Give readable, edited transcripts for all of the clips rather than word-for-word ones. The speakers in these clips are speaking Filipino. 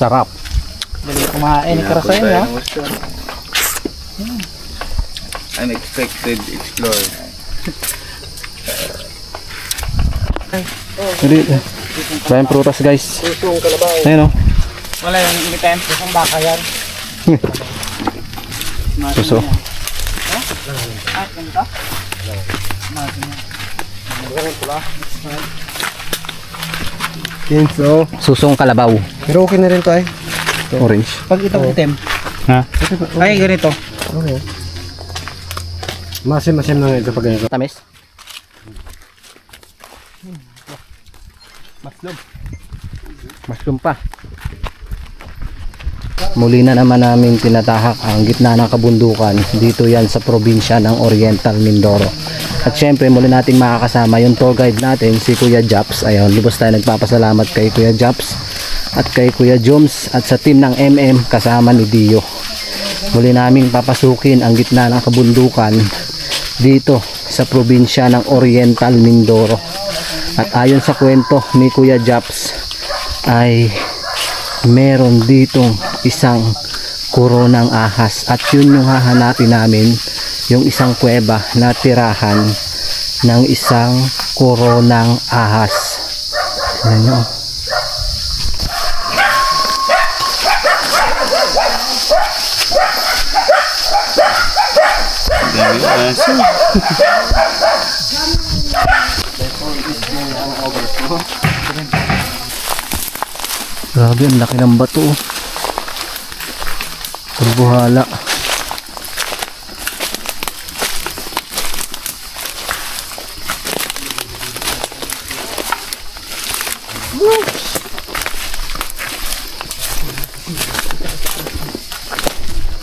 Sarap. Dali kumain ni Karasayan ya. Unexpected explore. Dali. Maraming prutas guys. Susong kalabaw. Ayun o. Wala yung imitem. Susong baka yan. Suso. Ah, ganito? Kinso. Susong kalabaw. Pero okay na rin to ay. Orange. Pag itong item. Ha? Ay, ganito. Okay. Masim-masim na nga ito pag ganito. Tamis. Mushroom pa. Muli na naman namin tinatahak ang gitna ng kabundukan. Dito yan sa probinsya ng Oriental Mindoro. At syempre muli nating makakasama yung tour guide natin, si Kuya Japs. Ayun, lubos tayo nagpapasalamat kay Kuya Japs at kay Kuya Joms at sa team ng MM kasama ni Dio. Muli namin papasukin ang gitna ng kabundukan dito sa probinsya ng Oriental Mindoro. At ayon sa kwento ni Kuya Japs ay meron ditong isang koronang ahas at yun yung hahanapin namin, yung isang kuweba na tirahan ng isang koronang ahas. Ayan nyo. Grabe, ang laki ng bato. Pagbuhala.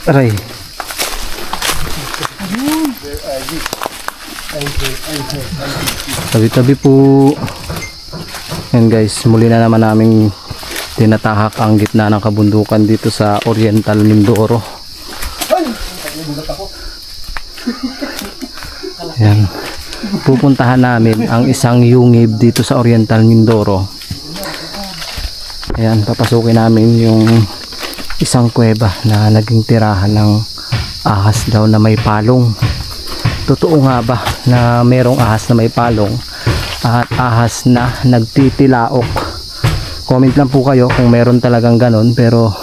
Aray. Tabi-tabi po. Yan guys, muli na naman namin tinatahak ang gitna ng kabundukan dito sa Oriental Mindoro. Yan. Pupuntahan namin ang isang yungib dito sa Oriental Mindoro. Ayan, papasukin namin yung isang kuweba na naging tirahan ng ahas daw na may palong. Totoo nga ba na merong ahas na may palong at ahas na nagtitilaok? Comment lang po kayo kung meron talagang ganon, pero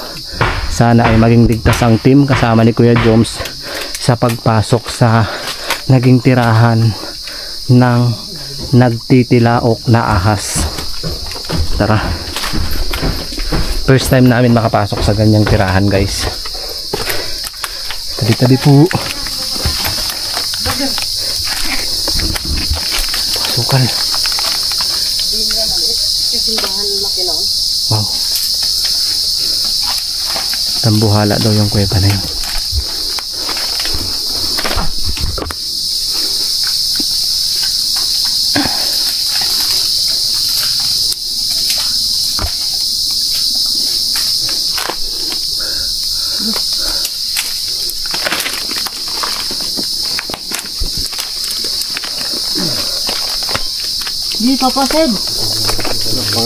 sana ay maging ligtas ang team kasama ni Kuya Joms sa pagpasok sa naging tirahan ng nagtitilaok na ahas. Tara. First time namin makapasok sa ganyang tirahan guys. Tabi-tabi po. Pasukan. Wow. Tambuhala daw yung kuweba na yun. Hindi papasid.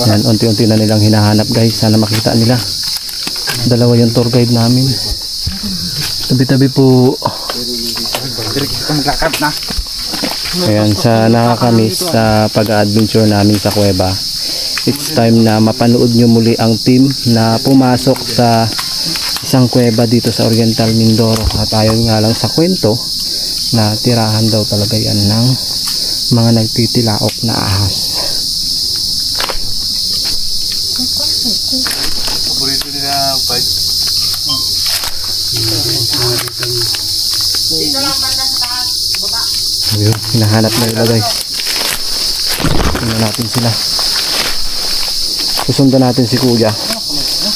Yan, unti-unti na nilang hinahanap guys. Sana makita nila. Dalawa yung tour guide namin. Tabi-tabi po. Ayan, sa nakakamiss sa pag-adventure namin sa kuweba. It's time na mapanood nyo muli ang team na pumasok sa isang kuweba dito sa Oriental Mindoro. At ayon nga lang sa kwento na tirahan daw talaga yan ng mga nagtitilaok na ahas. Paborito nila ang pag Ayun, hinahanap na nila guys. Tingnan natin sila. Susundan natin si Kuya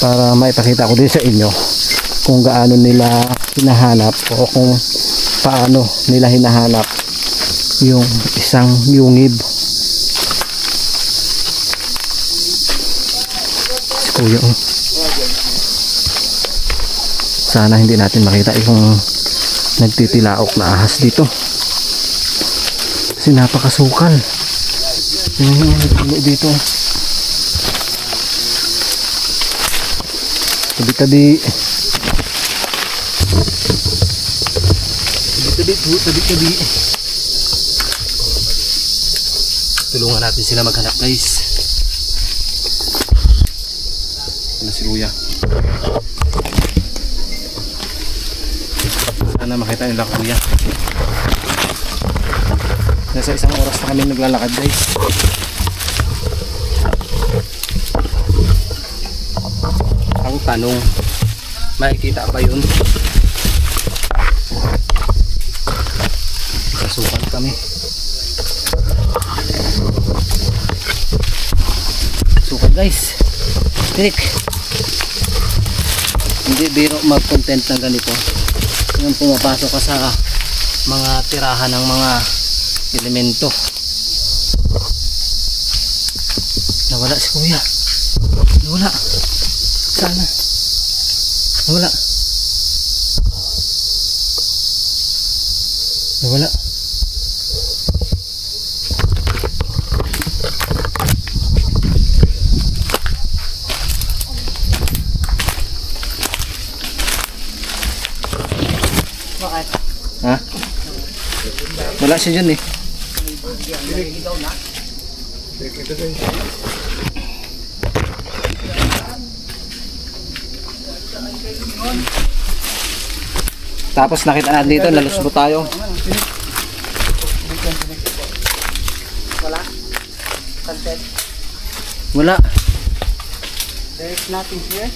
para maipakita ko din sa inyo kung gaano nila hinahanap o kung paano nila hinahanap yung isang yungib. Si Kuya, sana hindi natin makita yung nagtitilaok na ahas dito kasi napakasukal. Dito Tabi-tabi. Tabi-tabi. Tulungan natin sila maghanap, guys. Ano si Kuya? Sana makita nila Kuya. Nasa isang oras na kami naglalakad, guys. Ang tanong, makikita pa yun? Kasukan kami. Sukat, guys. Tinik. Hindi biro mag-content ng ganito. Yung pumapasok ka sa mga tirahan ng mga elemento. Nawala si Kuya. Nawala. Sana. Nawala. Nawala. Bakit? Ha? Wala siya dyan eh. Tapos nakita natin dito, nalusbo tayo. Wala? Content? Wala. There's nothing here.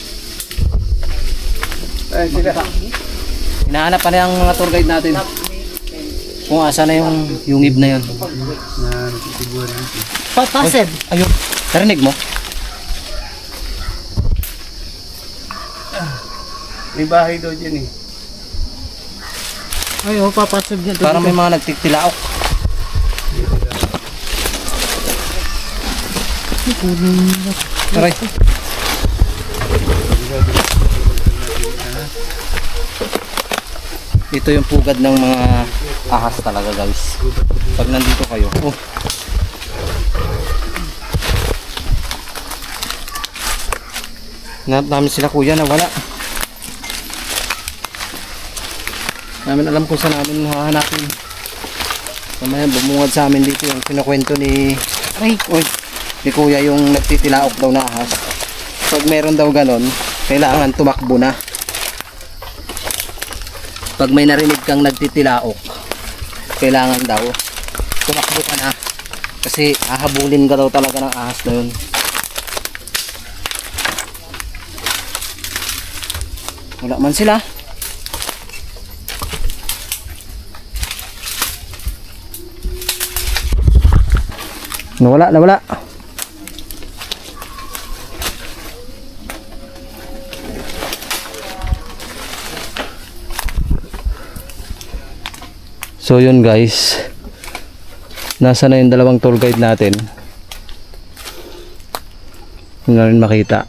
Ay, sila. Hinahanap pa na yung mga tour guide natin. Kung asa na yung yungib na yun. Papasib. Ayun. Narinig mo? May bahay daw dyan eh. Ay, oh, papasib niya. Parang may mga nagtitilaok. Aray. Ito yung pugad ng mga ahas talaga, guys. Pag nandito kayo. Oh. Namin sila Kuya na wala. Namin alam kung saan namin hahanapin. Mamaya bumungad sa amin dito yung kinukwento ni ni Kuya yung nagtitilaok daw na ahas. Pag meron daw ganon, kailangan tumakbo na. Pag may narinig kang nagtitilaok, kailangan daw tumakbo ka na. Kasi hahabulin ka daw talaga ng ahas na yun. Wala man sila. Nawala. So yun guys, nasa na yung dalawang tour guide natin. Hindi na rin makita.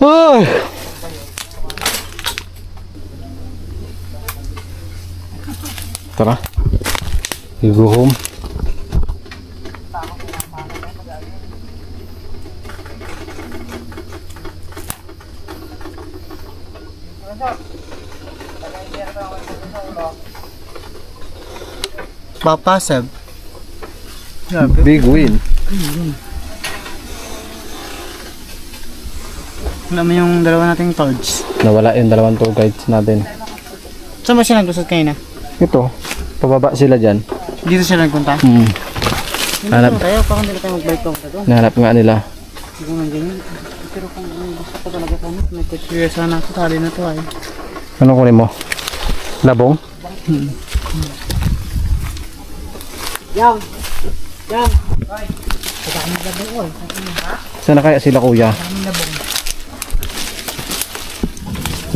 Ay! Tara, we go home. Papasib. Big win. Wala mo yung dalawa nating toads. Nawala yung dalawang tour guides natin. Saan ba siya naglusot kayo na? Ito, pababa sila dyan. Dito siya nagpunta? Hanap. Tayo, parang nila tayo mag-bike ko doon. Nahanap nga nila. Hindi ko man ganyan. Pero kung gusto ko talaga kami, may kutsyo sana ako, tali na to ay. Ano kunin mo? Labong? Yang! Ay! Pagkakaming labong ko eh. Saan na kaya sila Kuya? Pagkakaming labong.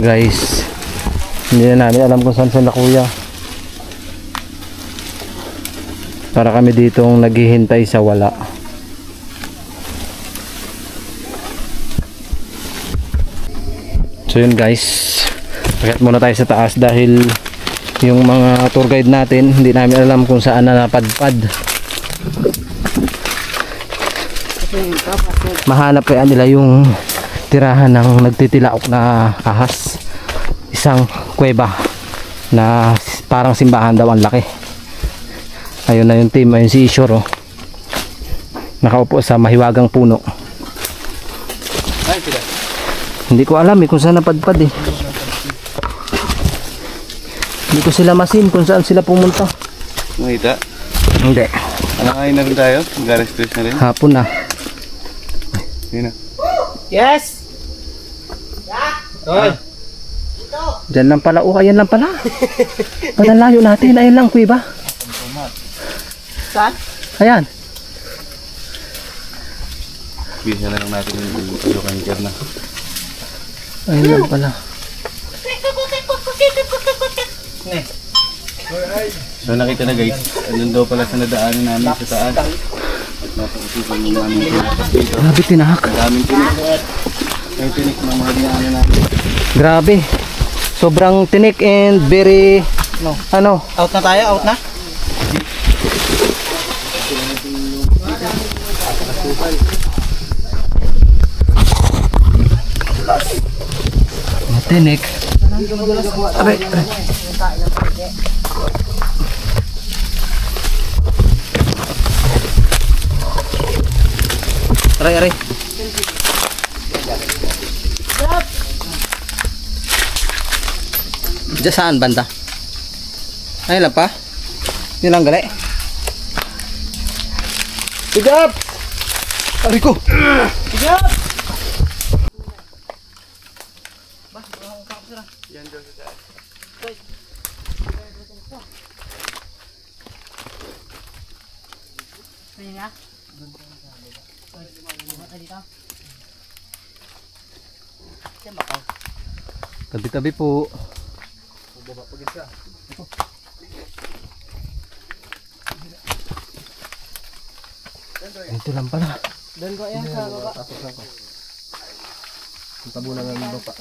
Guys, hindi na namin alam kung saan sila Kuya. Para kami ditong naghihintay sa wala. So yun guys, akyat muna tayo sa taas dahil yung mga tour guide natin hindi namin alam kung saan na napadpad. Mahanap kaya nila yung tirahan ng nagtitilaok na ahas. Isang kuweba na parang simbahan daw, ang laki. Ayun na yung team, ayun si Ishor, oh. Nakaupo sa mahiwagang puno. Hindi ko alam kung saan napadpad eh. Hindi ko sila masin kung saan sila pumunta. Makita? Hindi. Kain na rin tayo? Mag-rest na rin? Hapon na. Yun na. Yes! Diyan lang pala. Oh, ayan lang pala. Panalayo natin. Ayan lang, kuya ba? Saan? Ayan. Bisa na lang natin yung kanker na. Ayan lang pala. So nakita na guys, andun daw pala sa nadaanan namin sa taas. Napausipan yung namin dito. Grabe, tinahak. Daming tinik. May tinik na mga dinaanan namin. Grabe. Sobrang tinik and very... Ano? Out na tayo? Out na? Tinik. Aray, aray. Aray, aray. Diyan saan banda? Ay lang pa? Yun lang gali. Sigap! Aray ko! Sigap! Tabi-tabi po. Ito lang pala. Doon ko yan sa baba. Ang tabunan ng baba.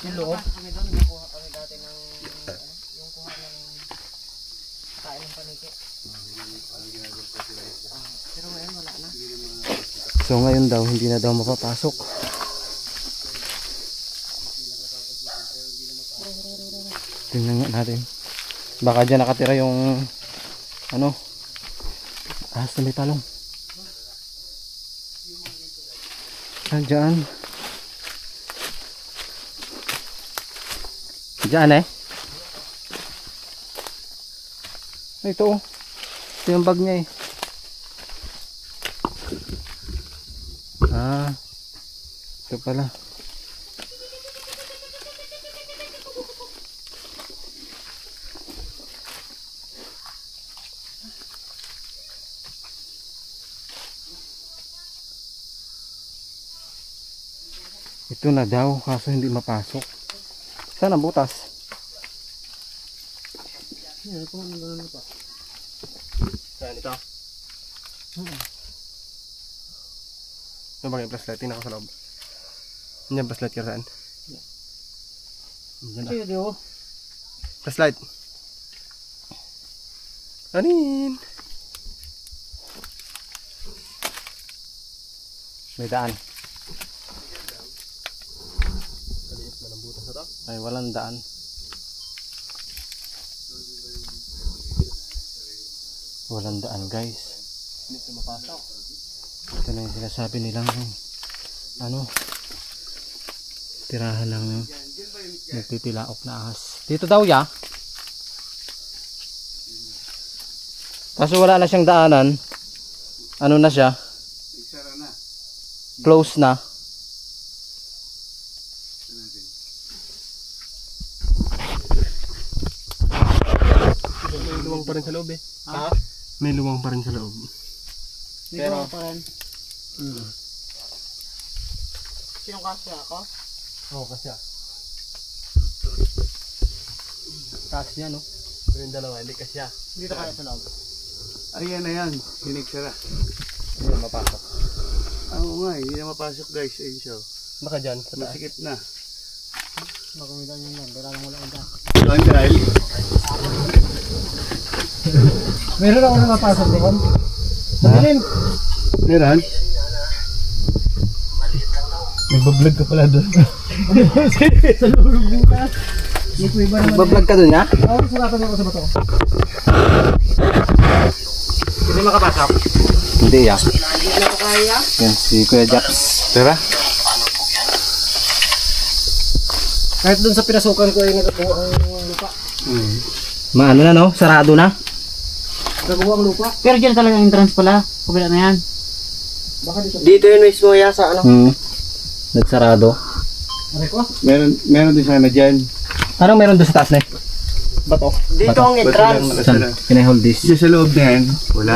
Yung loob? Kami doon, nakuha kami dati ng yung kuha ng kain ng paniki. Pero ngayon wala na. So ngayon daw hindi na daw mapapasok. Tingnan nga natin. Baka dyan nakatira yung ano, ahas na may talong. Diyan. Diyan eh. Ito oh. Ito yung bag niya eh. Ah, ito pala. Ito na daw, kaso hindi mapasok. Saan ang butas? Yan, ito ang gano'n pa. Saan ito? Ano ba yung flashlight? Tingnan ko sa loob. Yan flashlight ka saan? Yan na. Sige, diyo. Flashlight. Anin? May daan. Ay, walang daan. Walang daan guys. Dito mapasok. Ito na yung sinasabi nilang ano, tirahan ng nagtitilaok na ahas. Dito daw ya. Kaso wala na siyang daanan. Ano na siya? Isara na. Close na. May luwang pa rin sa loob eh. Ha? May luwang pa rin sa loob. Pero pa rin. Sinong kasi ako? Oo, kasi Taas niya no. Pero yung dalawa, hindi kasi Dito kaya sa loob. Ayan na yan. Hinigsara. hindi mapasok. Oo nga, hindi na mapasok guys. Ayun siya. Baka dyan, sa taas. Masikip na. Makumitan yun yan. Kailangan mo lang yan. Saan dahil? Meron ako na mapasok doon. Madilim. Meron? Nagbablog ka pala doon. Sa lulog butas. Iba naman. Nagbablog ka dun, ha? Oo, suratan ako sa bato. Hindi makapasok. Hindi, ya. Hindi na ako kaya. Yan, si Kuya Japs. Tara. Kahit dun sa pinasukan ko ay nagkakuha ang lupa. Maano na, no? Sarado na. Nagkakuha ang lupa. Pero dyan talaga entrance pala. Kabila na yan. Baka dito. Dito yun mismo yan sa ano. Nagsarado. Ano ko? Meron din sana dyan. Anong meron doon sa taas na eh? Bato. Dito ang entrance. Saan? Can I hold this? Diyan sa loob na yan. Wala.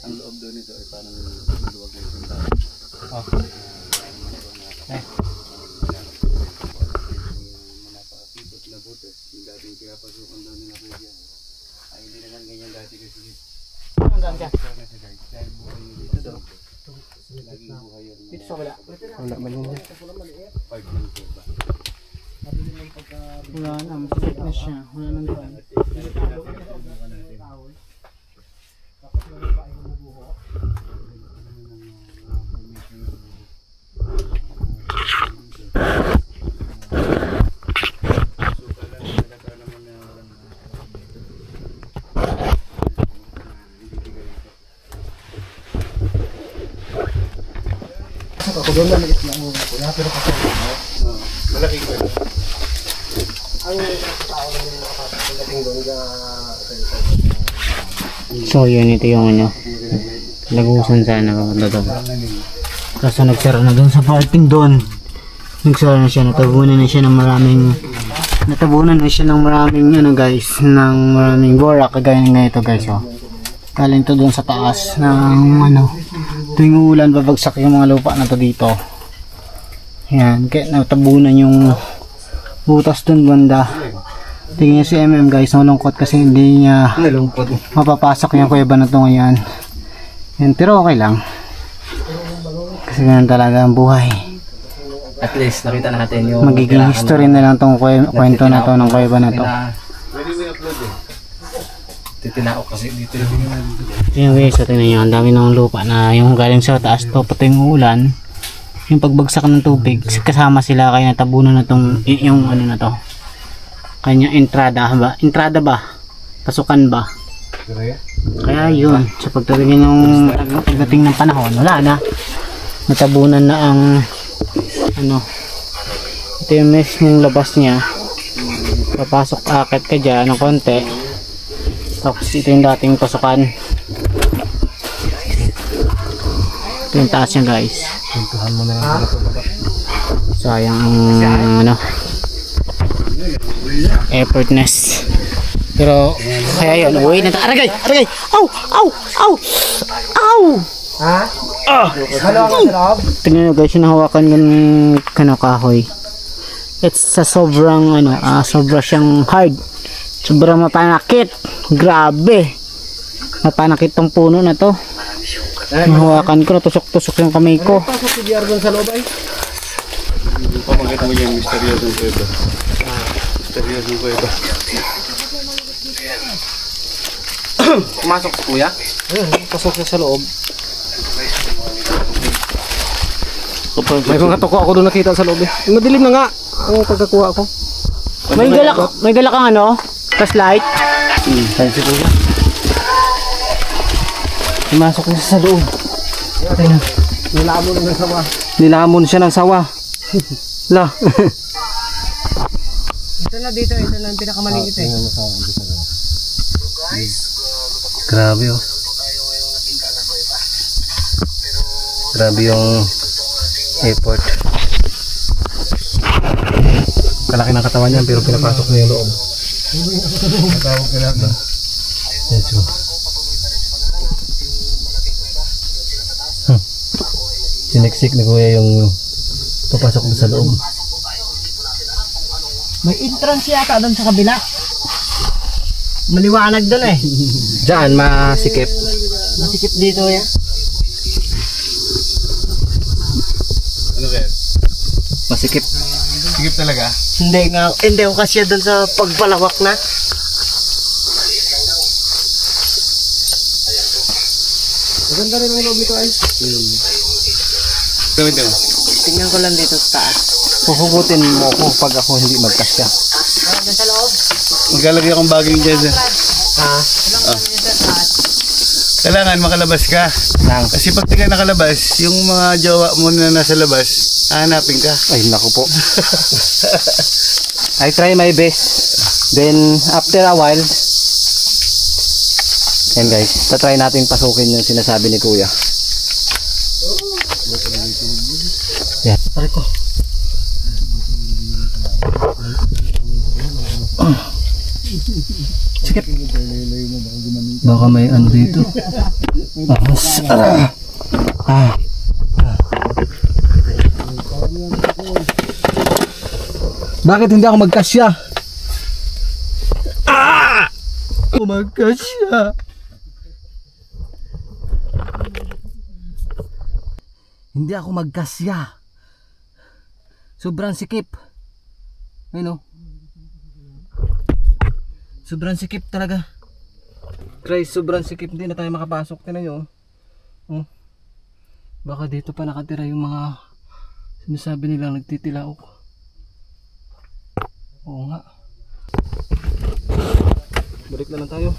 Ang loob doon ito ay parang maluwag na isang tao. Napakasipot na butas. Yung dating pinapasukan daw nila po dyan. Ay hindi naman ganyan dati kasi. Hanggang dyan. Dahil buhay nyo dito daw. Laging buhay yun. Dito sa kabila. Wala man yun. Part ng kuba. Wala na. Masakit na siya. Wala nang doon. Ako doon na maliit lang muna ko. Pero kasi Malaki ko. ang tao na nila nakapasok pagdating doon na So yun, ito yung ano. Lagusan sana papunta doon. Kaso nagsara na doon sa parking doon. Nagsara na siya. Natabunan na siya ng maraming ano guys. Ng maraming borak. Kagaya ng ganito guys. Oh. Galing to doon sa taas ng ano. Tuwing ulan babagsak yung mga lupa na to dito. Yan. Kaya natabunan yung butas doon banda. Tingnan niyo si MM guys, nalungkot kasi hindi niya mapapasok yung kuweba na ito ngayon. Yan, pero okay lang. Kasi ganun talaga ang buhay. At least nakita natin yung Magiging history na lang itong kwento na to ng kuweba na to. Titinaok kasi dito Yan guys, so tingnan nyo, ang dami ng lupa na yung galing sa taas to, pati yung ulan. Yung pagbagsak ng tubig, kasama sila kaya natabunan na itong, yung ano na to. Kanya entrada ba? Pasukan ba? Kaya yun, sa pagdating ng panahon, wala na. Natabunan na ang ano. Ito yung mismong labas niya. Papasok akit ka dyan ng konti. Tapos ito yung dating pasukan. Ito yung taas niya guys. Sayang ang ano effortness. Pero kaya yun, uwi na aragay! Aw! ha? Ano ang sarap? Tingnan nyo guys, yung nahawakan yung kahoy. It's sa sobrang ano, sobra siyang hard. Sobrang mapanakit. Grabe. Mapanakit tong puno na to. Nahawakan ko, natusok-tusok yung kamay ko. Pasok si JR doon sa loob ay. Pamagkita mo yung misteryosong kuweba. Misteryosong kuweba. Pumasok si Kuya. Pasok siya sa loob. May mga toko ako doon nakita sa loob eh. Madilim na nga ang pagkakuha ko. May galak kang ano? Flashlight. Saan si Kuya? Pumasok na sa loob. Nilamon ng sawa. Nilamon siya ng sawa. La. Ito na dito, ito na ang pinakamaliit eh. Grabe oh. Grabe yung effort. Kalaki ng katawan niya pero pinapasok niya yung loob. Matawag ka lang. Yes, oh. Siniksik na Kuya yung papasok na sa loob. May entrance yata doon sa kabila. maliwanag doon eh. Diyan, masikip. Masikip dito yan. Ano kaya? Masikip. Sigip talaga? Hindi ko kasi doon sa pagpalawak na. Maganda rin ang loob nito ay. Gawin mo. Tingnan ko lang dito sa taas. Puhugutin mo ako pag ako hindi magkasya. Doon sa loob. Maglalagay akong baging dyan. Kailangan makalabas ka. Nang. Kasi pag di ka nakalabas, yung mga jowa mo na nasa labas, hahanapin ka. Ay, naku po. I try my best. Then, after a while, yan guys, tatry natin pasukin yung sinasabi ni Kuya. Yan. Pare ko. Sikip. Baka may ano dito. Bakit hindi ako magkasya? Magkasya. Hindi ako magkasya. Sobrang sikip. Ayun o. Sobrang sikip talaga. Guys, sobrang sikip. Hindi na tayo makapasok. Tingnan nyo. Oh. Baka dito pa nakatira yung mga sinasabi nilang nagtitilaok. Oo nga. Balik na lang tayo.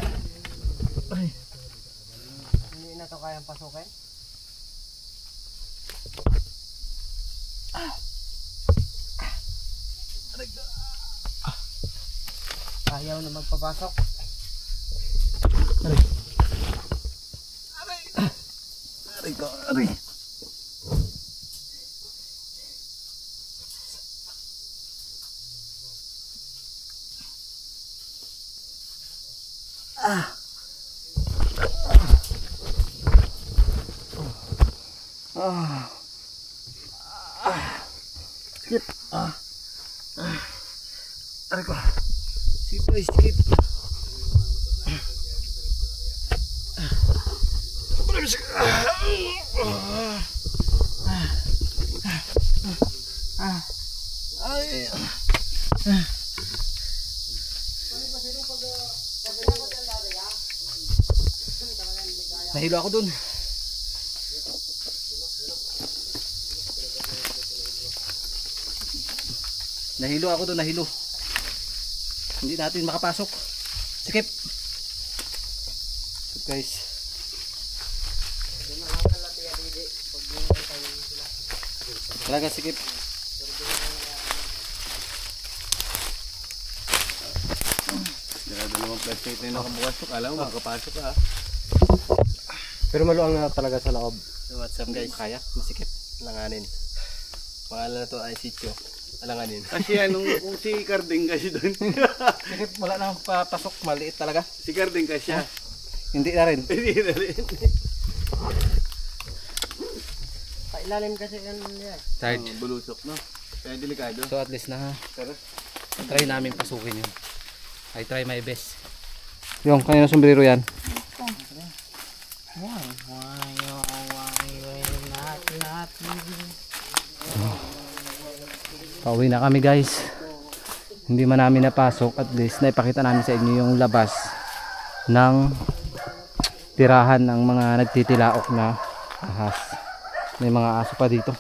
Ay. Hindi na to kayang pasukin. Ayaw na magpapasok. Aray. Skip. Aray ko. Skip. Nahilo ako dun. Nahilo. Hindi natin makapasok. Sikip. Guys. Talaga sikip. Dalawang flashlight na yung nakabukas ko. Alam mo, makapasok ka. Pero maluang na talaga sa loob. So what's up guys? Kaya, masikip. Alanganin. Pangalan na to ay Sitio. Alanganin. Kasi kung si Carding kasi doon. Sikip, wala nang papasok. Maliit talaga. Si Carding kasi siya. Hindi na rin. Hindi na rin. Pailalim kasi yan. Tired. Bulusok, no? Kaya delikado. So at least na Tara. try namin pasukin yun. I try my best. Yung kanina sombrero yan. Pauwi na kami guys. Hindi man namin napasok, at least naipakita namin sa inyo yung labas ng tirahan ng mga nagtitilaok na ahas. May mga aso pa dito.